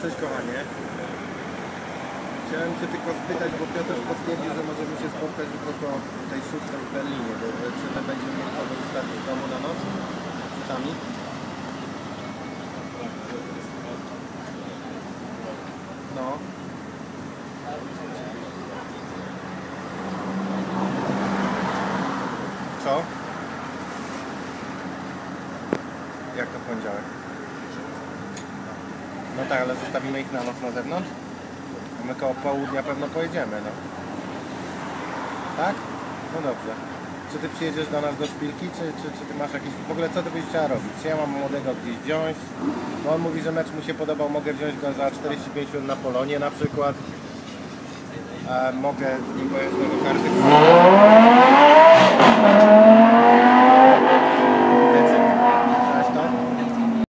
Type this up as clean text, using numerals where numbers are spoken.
Cześć kochanie. Chciałem Cię tylko spytać, bo Piotr potwierdził, że możemy się spotkać jutro po tej 6 w Berlinie. Czy my będziemy mieli kogo zostawić w domu na noc? Sami? No. Co? Jak to w poniedziałek? No tak, ale zostawimy ich na noc na zewnątrz? A my koło południa pewno pojedziemy, no. Tak? No dobrze. Czy Ty przyjedziesz do nas do szpilki, czy Ty masz jakieś... W ogóle co Ty byś chciała robić? Czy ja mam młodego gdzieś wziąć? Bo on mówi, że mecz mu się podobał, mogę wziąć go za 45 minut na Polonię na przykład. A mogę z nim pojechać do karty.